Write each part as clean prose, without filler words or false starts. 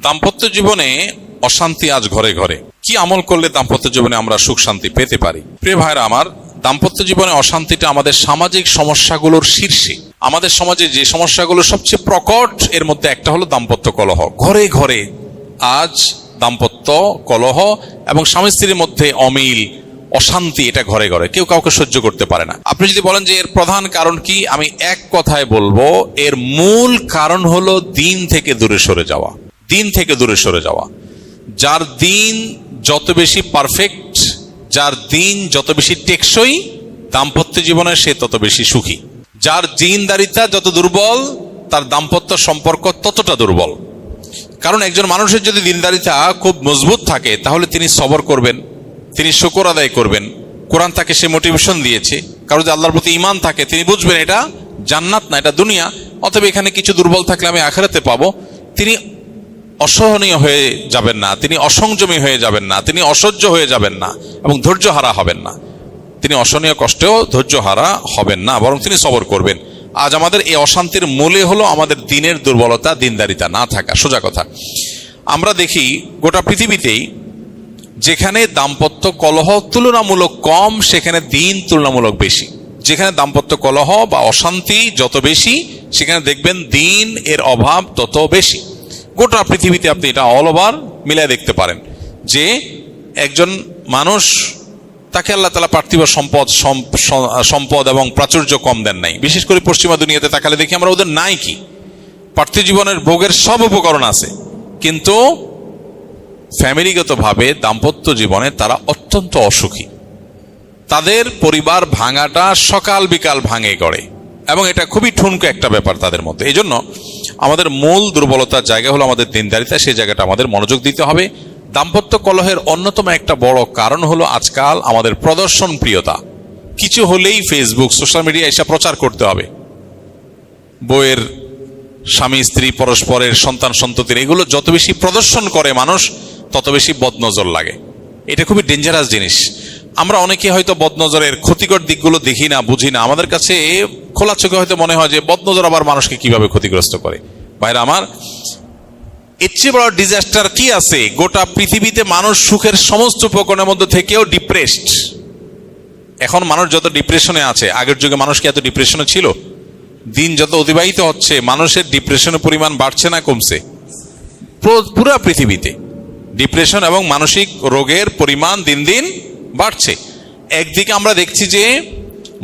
দাম্পত্য জীবনে অশান্তি আজ ঘরে ঘরে। কি আমল করলে দাম্পত্য জীবনে আমরা সুখ শান্তি পেতে পারি? প্রিয় ভাইরা আমার, দাম্পত্য জীবনে অশান্তিটা আমাদের সামাজিক সমস্যাগুলোর শীর্ষে। আমাদের সমাজে যে সমস্যাগুলো সবচেয়ে প্রকট, এর মধ্যে একটা হলো দাম্পত্য কলহ। ঘরে ঘরে আজ দাম্পত্য কলহ এবং স্বামী স্ত্রীর মধ্যে অমিল, অশান্তি, এটা ঘরে ঘরে, কেউ কাউকে সহ্য করতে পারে না। আপনি যদি বলেন যে এর প্রধান কারণ কি, আমি এক কথায় বলবো, এর মূল কারণ হলো দিন থেকে দূরে সরে যাওয়া। দিন থেকে দূরে সরে যাওয়া। যার দিন যত বেশি পারফেক্ট, যার দিন যত বেশি টেকসই, দাম্পত্য জীবনে সে তত বেশি সুখী। যার দিনদারিতা যত দুর্বল, তার দাম্পত্য সম্পর্ক ততটা দুর্বল। কারণ একজন মানুষের যদি দিনদারিতা খুব মজবুত থাকে, তাহলে তিনি সবর করবেন, তিনি শুকর আদায় করবেন। কোরআন তাকে সে মোটিভেশন দিয়েছে। কারণ যদি আল্লাহর প্রতি ঈমান থাকে, তিনি বুঝবেন এটা জান্নাত না, এটা দুনিয়া, অতএব এখানে কিছু দুর্বল থাকলে আমি আখিরাতে পাবো। তিনি অসহনীয় হয়ে যাবেন না, তিনি অসংযমী হয়ে যাবেন না, তিনি অসহ্য হয়ে যাবেন না এবং ধৈর্য হারা হবেন না। তিনি অসহনীয় কষ্টেও ধৈর্য হারা হবেন না, বরং তিনি সবর করবেন। আজ আমাদের এই অশান্তির মূলে হলো আমাদের দিনের দুর্বলতা, দিনদারিতা না থাকা। সোজা কথা, আমরা দেখি গোটা পৃথিবীতেই যেখানে দাম্পত্য কলহ তুলনামূলক কম, সেখানে দিন তুলনামূলক বেশি। যেখানে দাম্পত্য কলহ বা অশান্তি যত বেশি, সেখানে দেখবেন দিন এর অভাব তত বেশি। গোটা পৃথিবীতে আপনি এটা অল ওভার মিলায় দেখতে পারেন যে একজন মানুষ, তাকে আল্লাহ তাআলা পার্থিব সম্পদ এবং প্রাচুর্য কম দেন নাই। বিশেষ করে পশ্চিমা দুনিয়াতে তাকালে দেখি আমরা ওদের নাই কি, পার্থিব জীবনের ভোগের সব উপকরণ আছে, কিন্তু ফ্যামিলিগতভাবে দাম্পত্য জীবনে তারা অত্যন্ত অসুখী। তাদের পরিবার ভাঙাটা সকাল বিকাল ভাঙে গড়ে, এবং এটা খুবই ঠুনকো একটা ব্যাপার তাদের মধ্যে। এই জন্য আমাদের মূল দুর্বলতার জায়গা হলো আমাদের দিনদারিতা, সেই জায়গাটা আমাদের মনোযোগ দিতে হবে। দাম্পত্য কলহের অন্যতম একটা বড় কারণ হলো আজকাল আমাদের প্রদর্শন প্রিয়তা। কিছু হলেই ফেসবুক, সোশ্যাল মিডিয়া এসব প্রচার করতে হবে। বইয়ের, স্বামী স্ত্রী পরস্পরের, সন্তান সন্ততির, এগুলো যত বেশি প্রদর্শন করে মানুষ, তত বেশি বদনজর লাগে। এটা খুবই ডেঞ্জারাস জিনিস। আমরা অনেকে হয়তো বদনজরের ক্ষতিকর দিকগুলো দেখি না, বুঝি না। আমাদের কাছে খোলা চোখে হয়তো মনে হয় যে বদনজর আবার মানুষকে কিভাবে ক্ষতিগ্রস্ত করে। ভাইরা আমার, এর চেয়ে বড় ডিজাস্টার কি আছে? গোটা পৃথিবীতে মানুষ সুখের সমস্ত উপকরণের মধ্যে থেকেও ডিপ্রেসড। এখন মানুষ যত ডিপ্রেশনে আছে, আগের যুগে মানুষ কি এত ডিপ্রেশনে ছিল? দিন যত অতিবাহিত হচ্ছে, মানুষের ডিপ্রেশনের পরিমাণ বাড়ছে না কমছে? পুরো পৃথিবীতে ডিপ্রেশন এবং মানসিক রোগের পরিমাণ দিন দিন বাড়ছে। একদিকে আমরা দেখছি যে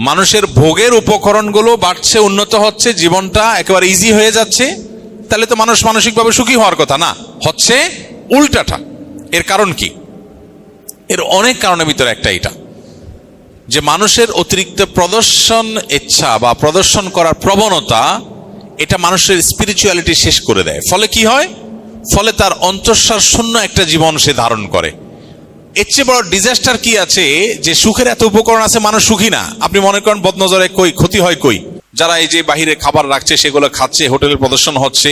মানুষের ভোগের উপকরণগুলো বাড়ছে, উন্নত হচ্ছে, জীবনটা একেবারে ইজি হয়ে যাচ্ছে। তাহলে তো মানুষ মানসিকভাবে সুখী হওয়ার কথা না, হচ্ছে উল্টাটা। এর কারণ কি? এর অনেক কারণের ভিতরে একটা এটা, যে মানুষের অতিরিক্ত প্রদর্শন ইচ্ছা বা প্রদর্শন করার প্রবণতা, এটা মানুষের স্পিরিচুয়ালিটি শেষ করে দেয়। ফলে কি হয়? ফলে তার অন্তঃসার শূন্য একটা জীবন সে ধারণ করে। এর চেয়ে বড় ডিজাস্টার কি আছে যে সুখের এত উপকরণ আছে, মানুষ সুখী না। আপনি মনে করেন বদনজরে কই ক্ষতি হয়? কই যারা এই যে বাহিরে খাবার রাখছে, সেগুলো খাচ্ছে, হোটেলের প্রদর্শন হচ্ছে,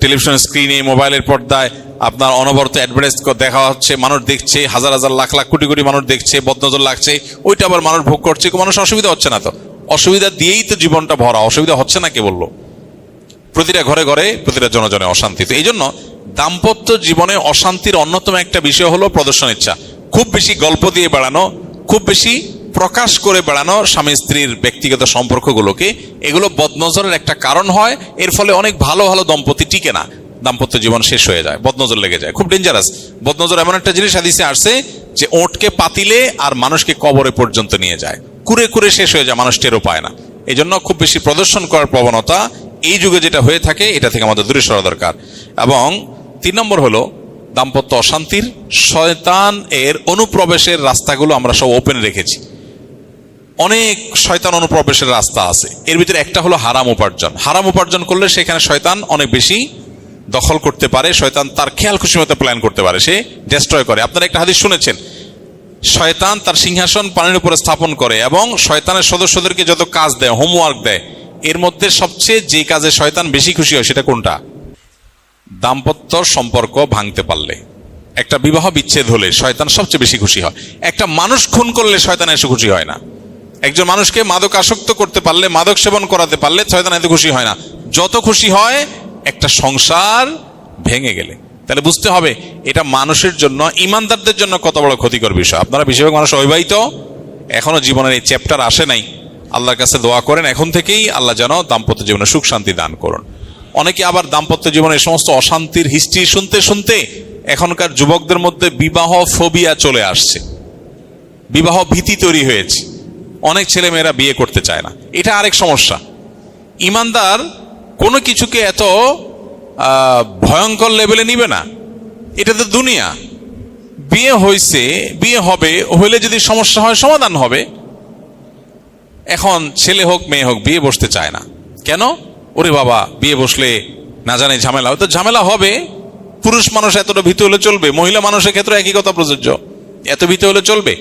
টেলিভিশন স্ক্রিনে, মোবাইলের পর্দায় আপনার অনবরত অ্যাডভার্টাইজ দেখা হচ্ছে, মানুষ দেখছে, হাজার হাজার লাখ লাখ কোটি কোটি মানুষ দেখছে, বদনজর লাগছে, ওইটা আবার মানুষ ভোগ করছে। মানুষ অসুবিধা হচ্ছে না? তো অসুবিধা দিয়েই তো জীবনটা ভরা। অসুবিধা হচ্ছে না কে বললো? প্রতিটা ঘরে ঘরে, প্রতিটা জনজনে অশান্তি। তো এই জন্য দাম্পত্য জীবনে অশান্তির অন্যতম একটা বিষয় হলো প্রদর্শন ইচ্ছা। খুব বেশি গল্প দিয়ে বেড়ানো, খুব বেশি প্রকাশ করে বেড়ানো স্বামী স্ত্রীর ব্যক্তিগত সম্পর্কগুলোকে, এগুলো বদনজরের একটা কারণ হয়। এর ফলে অনেক ভালো ভালো দম্পতি টিকে না, দাম্পত্য জীবন শেষ হয়ে যায়, বদনজর লেগে যায়। খুব ডেঞ্জারাস। বদনজর এমন একটা জিনিস হাদিসে আসছে যে ওঁটকে পাতিলে আর মানুষকে কবরে পর্যন্ত নিয়ে যায়, কুরে কুরে শেষ হয়ে যায়, মানুষ টেরও পায় না। এই জন্য খুব বেশি প্রদর্শন করার প্রবণতা এই যুগে যেটা হয়ে থাকে, এটা থেকে আমাদের দূরে সরা দরকার। এবং 3 নম্বর হলো দাম্পত্য অশান্তির শয়তান এর অনুপ্রবেশের রাস্তাগুলো আমরা সব ওপেন রেখেছি। অনেক শয়তান অনুপ্রবেশের রাস্তা আছে। এর ভিতরে একটা হলো হারাম উপার্জন। হারাম উপার্জন করলে সেখানে শয়তান অনেক বেশি দখল করতে পারে। শয়তান তার খেয়াল খুশি মতো প্ল্যান করতে পারে, সে ডেস্ট্রয় করে। আপনারা একটা হাদিস শুনেছেন, শয়তান তার সিংহাসন পানির উপরে স্থাপন করে এবং শয়তানের সদস্যদেরকে যত কাজ দেয়, হোমওয়ার্ক দেয়, এর মধ্যে সবচেয়ে যে কাজে শয়তান বেশি খুশি হয় সেটা কোনটা? দাম্পত্য সম্পর্ক ভাঙতে পারলে, একটা বিবাহ বিচ্ছেদ হলে শয়তান সবচেয়ে বেশি খুশি হয়। একটা মানুষ খুন করলে শয়তান এসে খুশি হয় না। একজন মানুষকে মাদক আসক্ত করতে পারলে, মাদক সেবন করাতে পারলে শয়তান এত খুশি হয় না। যত খুশি হয় একটা সংসার ভেঙে গেলে, তাহলে বুঝতে হবে এটা মানুষের জন্য, ইমানদারদের জন্য কত বড় ক্ষতিকর বিষয়। আপনারা বেশিরভাগ মানুষ অবিবাহিত, এখনো জীবনের এই চ্যাপ্টার আসে নাই, আল্লাহর কাছে দোয়া করেন এখন থেকেই আল্লাহ যেন দাম্পত্য জীবনে সুখ শান্তি দান করুন। অনেকে আবার দাম্পত্য জীবনে সমস্ত অশান্তির হিস্ট্রি শুনতে শুনতে এখনকার যুবকদের মধ্যে বিবাহ ফোবিয়া চলে আসছে, বিবাহ ভীতি তৈরি হয়েছে, অনেক ছেলে মেয়েরা বিয়ে করতে চায় না। এটা আরেক সমস্যা। ইমানদার কোনো কিছুকে এত ভয়ঙ্কর লেভেলে নিবে না, এটা তো দুনিয়া। বিয়ে হয়েছে, বিয়ে হবে, হইলে যদি সমস্যা হয় সমাধান হবে। এখন ছেলে হোক মেয়ে হোক বিয়ে বসতে চায় না কেন? ওরে বাবা, বিয়ে বসলে না জানে ঝামেলা, হয়তো ঝামেলা হবে। পুরুষ মানুষ এতটা ভীত হলে চলবে? মহিলা মানুষের ক্ষেত্রে একই কথা প্রযোজ্য, এত ভীত হলে চলবে?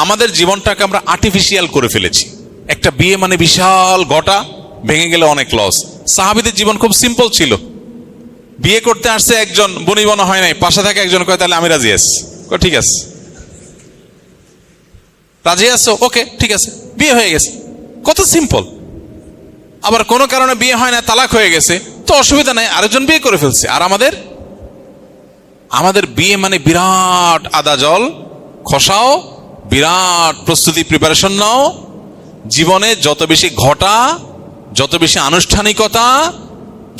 আমাদের জীবনটাকে আমরা আর্টিফিশিয়াল করে ফেলেছি। একটা বিয়ে মানে বিশাল ঘটা, ভেঙে গেলে অনেক লস। সাহাবীদের জীবন খুব সিম্পল ছিল। বিয়ে করতে আসছে একজন, বনিবনা হয় নাই, পাশে থাকে একজন, কয় তাহলে আমি রাজি আছি। ঠিক আছে, রাজি আছো? ওকে, ঠিক আছে, বিয়ে হয়ে গেছে। কত সিম্পল। আবার কোনো কারণে বিয়ে হয় না, তালাক হয়ে গেছে, তো অসুবিধা নাই, আরেকজন বিয়ে করে ফেলছে। আর আমাদের বিয়ে মানে বিরাট আদা জল খসাও, বিরাট প্রস্তুতি প্রিপারেশন নাও। জীবনে যত বেশি ঘটা, যত বেশি আনুষ্ঠানিকতা,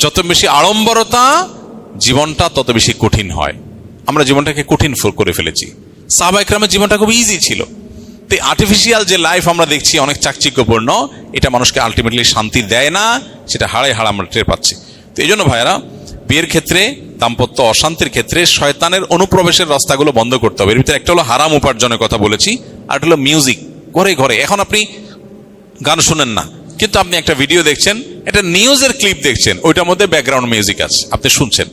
যত বেশি আড়ম্বরতা, জীবনটা তত বেশি কঠিন হয়। আমরা জীবনটাকে কঠিন করে ফেলেছি। সাহাবা ইকরামের জীবনটা খুব ইজি ছিল। তো আর্টিফিশিয়াল যে লাইফ আমরা দেখছি অনেক চাকচিক্যপূর্ণ, এটা মানুষকে আলটিমেটলি শান্তি দেয় না, সেটা হাড়ে হাড় আমরা টের পাচ্ছি। তো এই জন্য ভাইয়েরা, বিয়ের ক্ষেত্রে, দাম্পত্য অশান্তির ক্ষেত্রে শয়তানের অনুপ্রবেশের রাস্তাগুলো বন্ধ করতে হবে। এর ভিতরে একটা হলো হারাম উপার্জনের কথা বলেছি, আর একটা হলো মিউজিক। ঘরে ঘরে এখন আপনি গান শুনেন না, কিন্তু আপনি একটা ভিডিও দেখছেন, একটা নিউজের ক্লিপ দেখছেন, ওইটার মধ্যে ব্যাকগ্রাউন্ড মিউজিক আছে, আপনি শুনছেন।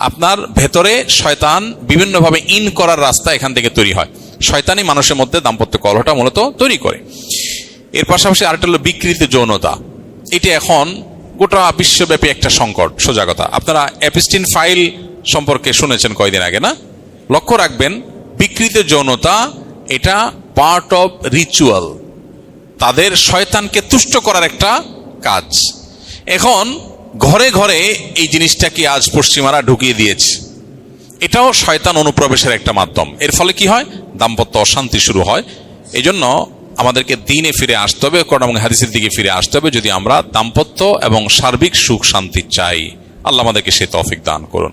আপনার ভেতরে শয়তান বিভিন্নভাবে ইন করার রাস্তা এখান থেকে তৈরি হয়। শয়তানি মানুষের মধ্যে দাম্পত্য কলহটা মূলত তৈরি করে। এর পাশাপাশি আরেকটা হলো বিকৃত যৌনতা। এটা এখন গোটা বিশ্বব্যাপী একটা সংকট, সোজা কথা। আপনারা অ্যাপস্টিন ফাইল সম্পর্কে শুনেছেন কয়দিন আগে, না? লক্ষ্য রাখবেন, বিকৃত যৌনতা এটা পার্ট অফ রিচুয়াল, তাদের শয়তানকে তুষ্ট করার একটা কাজ। এখন ঘরে ঘরে এই জিনিসটাকে আজ পশ্চিমারা ঢুকিয়ে দিয়েছে। এটাও শয়তান অনুপ্রবেশের একটা মাধ্যম। এর ফলে কি হয়? দাম্পত্য অশান্তি শুরু হয়। এই জন্য আমাদেরকে দ্বীনে ফিরে আসতে হবে, কোরআন এবং হাদিসের দিকে ফিরে আসতে হবে, যদি আমরা দাম্পত্য এবং সার্বিক সুখ শান্তি চাই। আল্লাহ আমাদেরকে সে তৌফিক দান করুন।